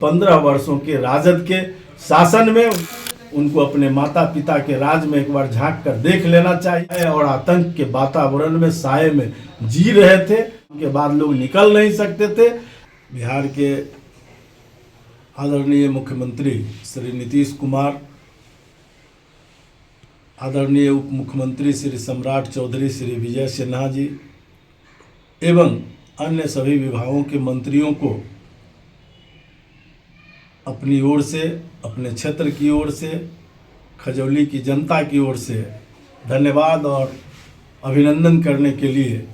15 वर्षों के राजद के शासन में उनको अपने माता पिता के राज में एक बार झांक कर देख लेना चाहिए। और आतंक के वातावरण में साए में जी रहे थे, उनके बाद लोग निकल नहीं सकते थे। बिहार के आदरणीय मुख्यमंत्री श्री नीतीश कुमार, आदरणीय उप मुख्यमंत्री श्री सम्राट चौधरी श्री विजय सिन्हा जी एवं अन्य सभी विभागों के मंत्रियों को अपनी ओर से, अपने क्षेत्र की ओर से, खजौली की जनता की ओर से धन्यवाद और अभिनंदन करने के लिए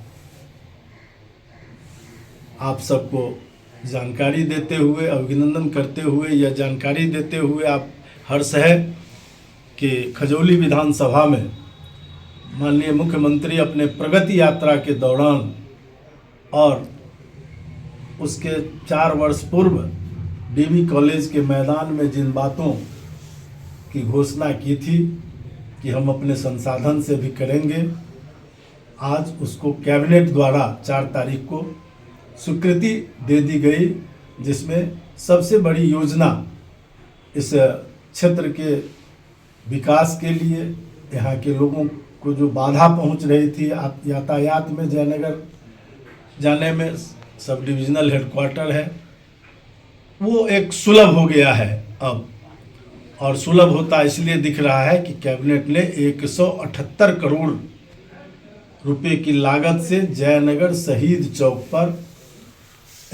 आप सबको जानकारी देते हुए, अभिनंदन करते हुए, यह जानकारी देते हुए आप हर्ष है कि खजौली विधानसभा में माननीय मुख्यमंत्री अपने प्रगति यात्रा के दौरान और उसके 4 वर्ष पूर्व डीवी कॉलेज के मैदान में जिन बातों की घोषणा की थी कि हम अपने संसाधन से भी करेंगे, आज उसको कैबिनेट द्वारा 4 तारीख को स्वीकृति दे दी गई, जिसमें सबसे बड़ी योजना इस क्षेत्र के विकास के लिए, यहाँ के लोगों को जो बाधा पहुँच रही थी यातायात में, जयनगर जाने में सब डिविजनल हेडक्वार्टर है, वो एक सुलभ हो गया है अब। और सुलभ होता इसलिए दिख रहा है कि कैबिनेट ने 178 करोड़ रुपए की लागत से जयनगर शहीद चौक पर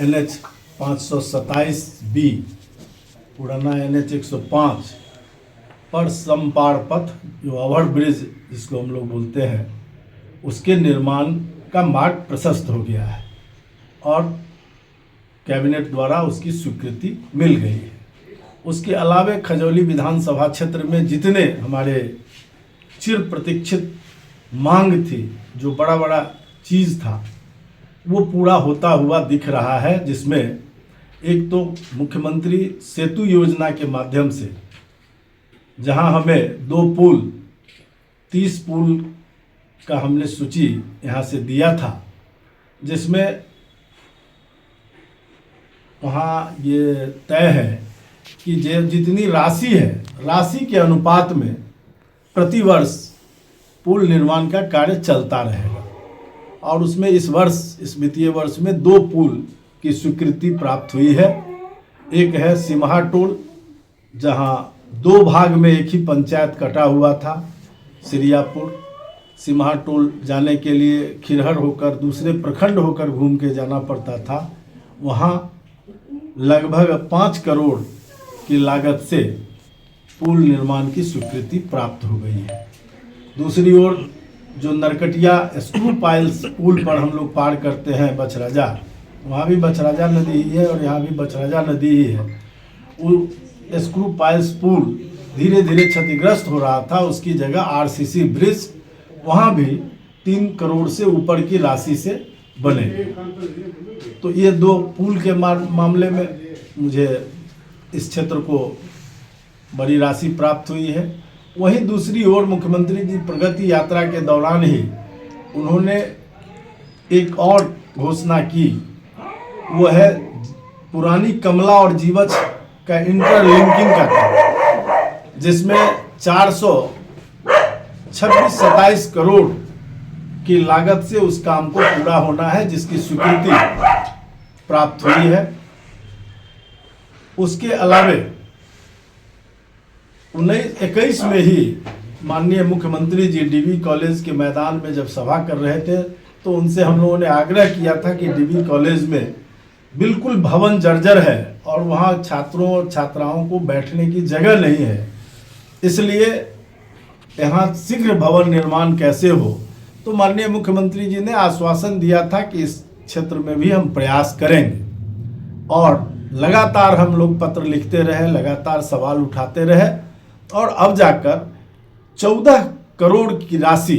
NH 527B पुराना NH 105 पर समपार पथ, जो ओवर ब्रिज जिसको हम लोग बोलते हैं, उसके निर्माण का मार्ग प्रशस्त हो गया है और कैबिनेट द्वारा उसकी स्वीकृति मिल गई है। उसके अलावे खजौली विधानसभा क्षेत्र में जितने हमारे चिर प्रतीक्षित मांग थी, जो बड़ा बड़ा चीज़ था, वो पूरा होता हुआ दिख रहा है। जिसमें एक तो मुख्यमंत्री सेतु योजना के माध्यम से, जहां हमें 2 पुल, 30 पुल का हमने सूची यहाँ से दिया था, जिसमें वहाँ ये तय है कि जितनी राशि है, राशि के अनुपात में प्रतिवर्ष पुल निर्माण का कार्य चलता रहेगा। और उसमें इस वर्ष, इस वित्तीय वर्ष में 2 पुल की स्वीकृति प्राप्त हुई है। एक है सिमहा टोल, जहाँ 2 भाग में एक ही पंचायत कटा हुआ था, सिरियापुर। सिमहा टोल जाने के लिए खिरहर होकर, दूसरे प्रखंड होकर घूम के जाना पड़ता था। वहाँ लगभग 5 करोड़ की लागत से पुल निर्माण की स्वीकृति प्राप्त हो गई है। दूसरी ओर जो नरकटिया स्क्रू पाइल्स पुल पर हम लोग पार करते हैं बछराजा, वहाँ भी बछराजा नदी ही है और यहाँ भी बछराजा नदी ही है। वो स्क्रू पाइल्स पुल धीरे धीरे क्षतिग्रस्त हो रहा था, उसकी जगह RCC ब्रिज वहाँ भी 3 करोड़ से ऊपर की राशि से बने। तो ये 2 पुल के मामले में मुझे इस क्षेत्र को बड़ी राशि प्राप्त हुई है। वहीं दूसरी ओर मुख्यमंत्री जी प्रगति यात्रा के दौरान ही उन्होंने एक और घोषणा की, वो है पुरानी कमला और जीवछ का इंटरलिंकिंग का काम, जिसमें 426-27 करोड़ की लागत से उस काम को पूरा होना है, जिसकी स्वीकृति प्राप्त हुई है। उसके अलावे 1921 में ही माननीय मुख्यमंत्री जी डीवी कॉलेज के मैदान में जब सभा कर रहे थे, तो उनसे हम लोगों ने आग्रह किया था कि डीवी कॉलेज में बिल्कुल भवन जर्जर है और वहाँ छात्रों और छात्राओं को बैठने की जगह नहीं है, इसलिए यहाँ शीघ्र भवन निर्माण कैसे हो। तो माननीय मुख्यमंत्री जी ने आश्वासन दिया था कि इस क्षेत्र में भी हम प्रयास करेंगे, और लगातार हम लोग पत्र लिखते रहे, लगातार सवाल उठाते रहे, और अब जाकर 14 करोड़ की राशि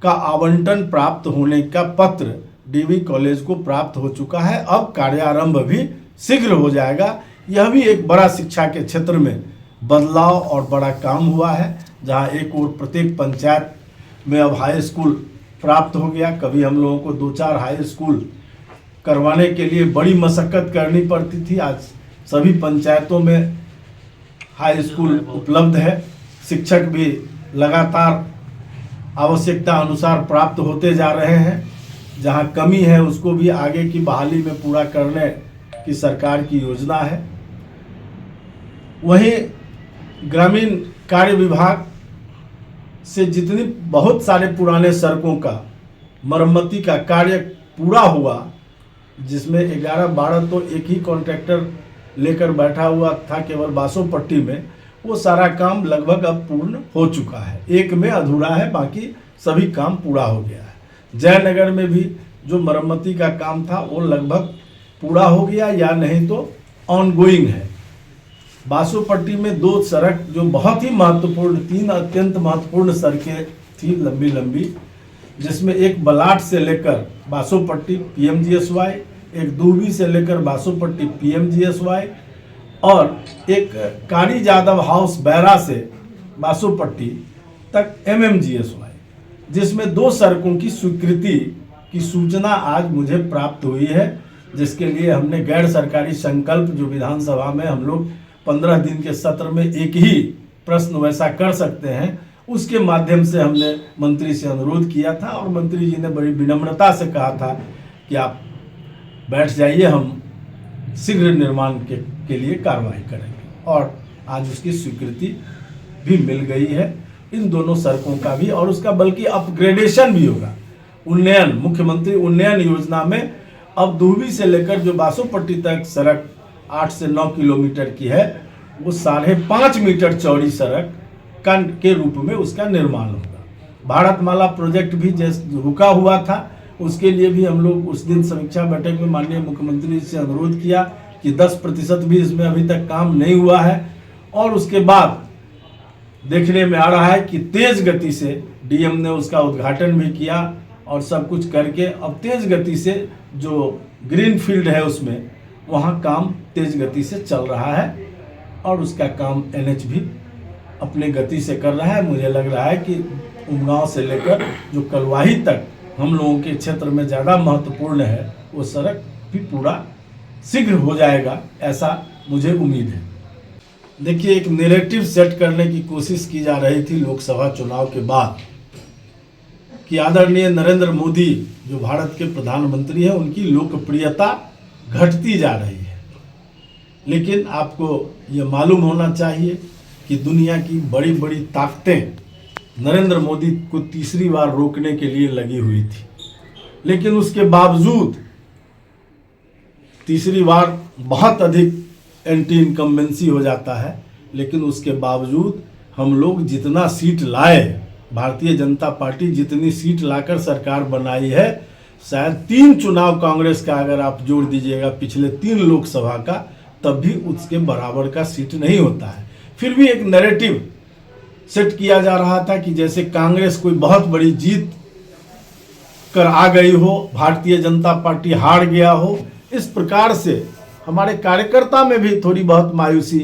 का आवंटन प्राप्त होने का पत्र डीवी कॉलेज को प्राप्त हो चुका है। अब कार्यारंभ भी शीघ्र हो जाएगा। यह भी एक बड़ा शिक्षा के क्षेत्र में बदलाव और बड़ा काम हुआ है, जहां एक और प्रत्येक पंचायत में अब हाई स्कूल प्राप्त हो गया। कभी हम लोगों को 2-4 हाई स्कूल करवाने के लिए बड़ी मशक्कत करनी पड़ती थी, आज सभी पंचायतों में हाई स्कूल उपलब्ध है। शिक्षक भी लगातार आवश्यकता अनुसार प्राप्त होते जा रहे हैं। जहां कमी है उसको भी आगे की बहाली में पूरा करने की सरकार की योजना है। वहीं ग्रामीण कार्य विभाग से जितनी बहुत सारे पुराने सड़कों का मरम्मती का कार्य पूरा हुआ, जिसमें 11-12 तो एक ही कॉन्ट्रैक्टर लेकर बैठा हुआ था केवल बासोपट्टी में, वो सारा काम लगभग अब पूर्ण हो चुका है। एक में अधूरा है, बाकी सभी काम पूरा हो गया है। जयनगर में भी जो मरम्मती का काम था वो लगभग पूरा हो गया या नहीं तो ऑनगोइंग है। बासोपट्टी में 2 सड़क जो बहुत ही महत्वपूर्ण, 3 अत्यंत महत्वपूर्ण सड़कें थी लंबी लंबी, जिसमें एक बलाट से लेकर बासोपट्टी PMGSY, एक दूबी से लेकर बासोपट्टी PMGSY और एक कारी यादव हाउस बैरा से बासोपट्टी तक MMGSY, जिसमें 2 सड़कों की स्वीकृति की सूचना आज मुझे प्राप्त हुई है, जिसके लिए हमने गैर सरकारी संकल्प जो विधानसभा में हम लोग 15 दिन के सत्र में एक ही प्रश्न वैसा कर सकते हैं, उसके माध्यम से हमने मंत्री से अनुरोध किया था और मंत्री जी ने बड़ी विनम्रता से कहा था कि आप बैठ जाइए, हम शीघ्र निर्माण के लिए कार्रवाई करेंगे। और आज उसकी स्वीकृति भी मिल गई है इन दोनों सड़कों का भी, और उसका बल्कि अपग्रेडेशन भी होगा। उन्नयन, मुख्यमंत्री उन्नयन योजना में अब दूबी से लेकर जो बासोपट्टी तक सड़क 8 से 9 किलोमीटर की है, वो 5.5 मीटर चौड़ी सड़क के रूप में उसका निर्माण होगा। भारतमाला प्रोजेक्ट भी जैसे रुका हुआ था, उसके लिए भी हम लोग उस दिन समीक्षा बैठक में माननीय मुख्यमंत्री से अनुरोध किया कि 10% भी इसमें अभी तक काम नहीं हुआ है। और उसके बाद देखने में आ रहा है कि तेज गति से DM ने उसका उद्घाटन भी किया और सब कुछ करके अब तेज गति से जो ग्रीन फील्ड है उसमें वहाँ काम तेज गति से चल रहा है और उसका काम NH भी अपने गति से कर रहा है। मुझे लग रहा है कि उमगांव से लेकर जो कलवाही तक हम लोगों के क्षेत्र में ज़्यादा महत्वपूर्ण है, वो सड़क भी पूरा शीघ्र हो जाएगा, ऐसा मुझे उम्मीद है। देखिए, एक नैरेटिव सेट करने की कोशिश की जा रही थी लोकसभा चुनाव के बाद कि आदरणीय नरेंद्र मोदी जो भारत के प्रधानमंत्री हैं, उनकी लोकप्रियता घटती जा रही है। लेकिन आपको ये मालूम होना चाहिए कि दुनिया की बड़ी बड़ी ताकतें नरेंद्र मोदी को तीसरी बार रोकने के लिए लगी हुई थी, लेकिन उसके बावजूद तीसरी बार बहुत अधिक एंटी इनकम्बेंसी हो जाता है। लेकिन उसके बावजूद हम लोग जितना सीट लाए, भारतीय जनता पार्टी जितनी सीट लाकर सरकार बनाई है, शायद 3 चुनाव कांग्रेस का अगर आप जोड़ दीजिएगा पिछले 3 लोकसभा का, तब भी उसके बराबर का सीट नहीं होता है। फिर भी एक नैरेटिव सेट किया जा रहा था कि जैसे कांग्रेस कोई बहुत बड़ी जीत कर आ गई हो, भारतीय जनता पार्टी हार गया हो। इस प्रकार से हमारे कार्यकर्ता में भी थोड़ी बहुत मायूसी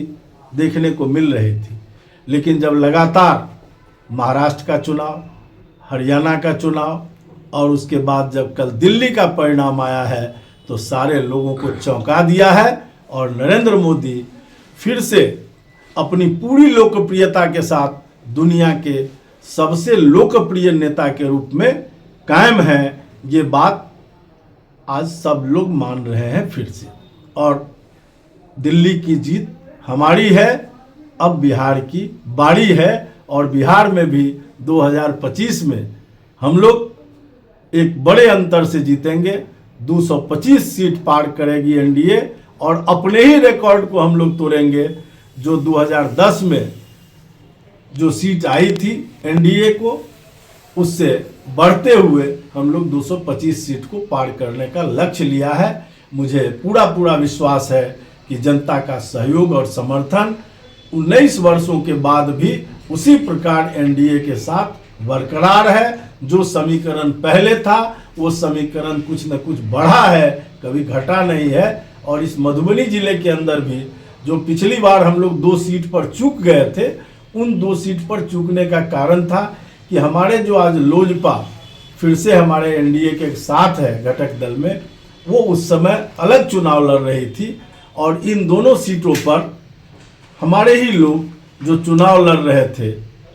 देखने को मिल रही थी। लेकिन जब लगातार महाराष्ट्र का चुनाव, हरियाणा का चुनाव और उसके बाद जब कल दिल्ली का परिणाम आया है, तो सारे लोगों को चौंका दिया है और नरेंद्र मोदी फिर से अपनी पूरी लोकप्रियता के साथ दुनिया के सबसे लोकप्रिय नेता के रूप में कायम है। ये बात आज सब लोग मान रहे हैं फिर से। और दिल्ली की जीत हमारी है, अब बिहार की बारी है और बिहार में भी 2025 में हम लोग एक बड़े अंतर से जीतेंगे। 225 सीट पार करेगी NDA और अपने ही रिकॉर्ड को हम लोग तोड़ेंगे। जो 2010 में जो सीट आई थी NDA को, उससे बढ़ते हुए हम लोग 225 सीट को पार करने का लक्ष्य लिया है। मुझे पूरा विश्वास है कि जनता का सहयोग और समर्थन 19 वर्षों के बाद भी उसी प्रकार NDA के साथ बरकरार है। जो समीकरण पहले था वो समीकरण कुछ न कुछ बढ़ा है, कभी घटा नहीं है। और इस मधुबनी जिले के अंदर भी जो पिछली बार हम लोग 2 सीट पर चूक गए थे, उन 2 सीट पर चूकने का कारण था कि हमारे जो आज लोजपा फिर से हमारे NDA के साथ है घटक दल में, वो उस समय अलग चुनाव लड़ रही थी और इन दोनों सीटों पर हमारे ही लोग जो चुनाव लड़ रहे थे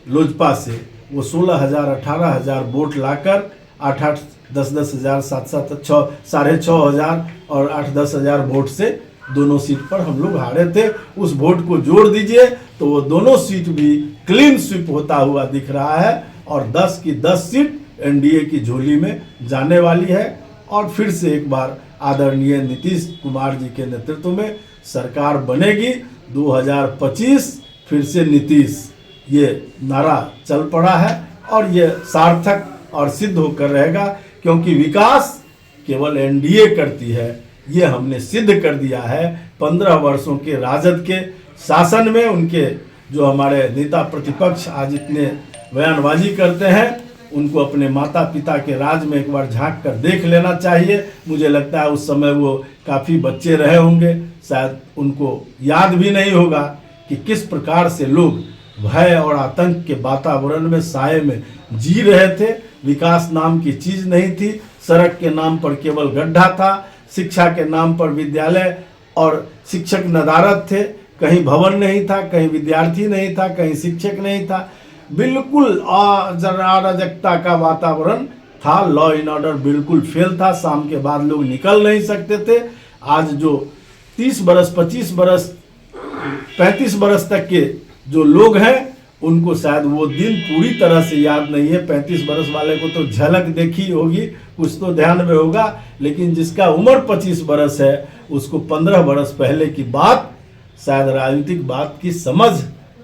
लोजपा से, वो 16,000 18,000 वोट लाकर 8-8 10-10 हज़ार 7-7 6,500 और 8-10 हज़ार वोट से दोनों सीट पर हम लोग हारे थे। उस वोट को जोड़ दीजिए तो वो दोनों सीट भी क्लीन स्वीप होता हुआ दिख रहा है और 10 की 10 सीट एनडीए की झोली में जाने वाली है। और फिर से एक बार आदरणीय नीतीश कुमार जी के नेतृत्व में सरकार बनेगी। 2025 फिर से नीतीश, ये नारा चल पड़ा है और ये सार्थक और सिद्ध होकर रहेगा, क्योंकि विकास केवल एनडीए करती है, ये हमने सिद्ध कर दिया है। 15 वर्षों के राजद के शासन में उनके जो हमारे नेता प्रतिपक्ष आज इतने बयानबाजी करते हैं, उनको अपने माता पिता के राज में एक बार झांक कर देख लेना चाहिए। मुझे लगता है उस समय वो काफ़ी बच्चे रहे होंगे, शायद उनको याद भी नहीं होगा कि किस प्रकार से लोग भय और आतंक के वातावरण में, साए में जी रहे थे। विकास नाम की चीज़ नहीं थी, सड़क के नाम पर केवल गड्ढा था, शिक्षा के नाम पर विद्यालय और शिक्षक नदारद थे, कहीं भवन नहीं था, कहीं विद्यार्थी नहीं था, कहीं शिक्षक नहीं था, बिल्कुल अराजकता का वातावरण था। लॉ एंड ऑर्डर बिल्कुल फेल था, शाम के बाद लोग निकल नहीं सकते थे। आज जो 30 बरस 25 बरस 35 बरस तक के जो लोग हैं, उनको शायद वो दिन पूरी तरह से याद नहीं है। 35 बरस वाले को तो झलक देखी होगी, कुछ तो ध्यान में होगा, लेकिन जिसका उम्र 25 बरस है उसको 15 बरस पहले की बात, शायद राजनीतिक बात की समझ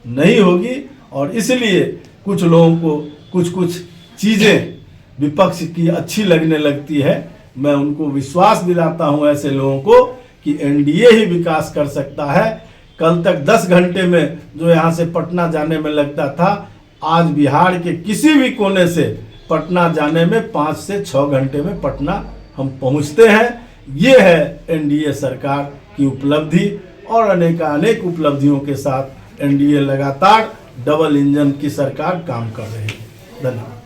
नहीं होगी। और इसलिए कुछ लोगों को कुछ चीज़ें विपक्ष की अच्छी लगने लगती है। मैं उनको विश्वास दिलाता हूं ऐसे लोगों को कि एनडीए ही विकास कर सकता है। कल तक 10 घंटे में जो यहाँ से पटना जाने में लगता था, आज बिहार के किसी भी कोने से पटना जाने में 5 से 6 घंटे में पटना हम पहुँचते हैं। ये है एनडीए सरकार की उपलब्धि और अनेक उपलब्धियों के साथ एनडीए लगातार डबल इंजन की सरकार काम कर रही है। धन्यवाद।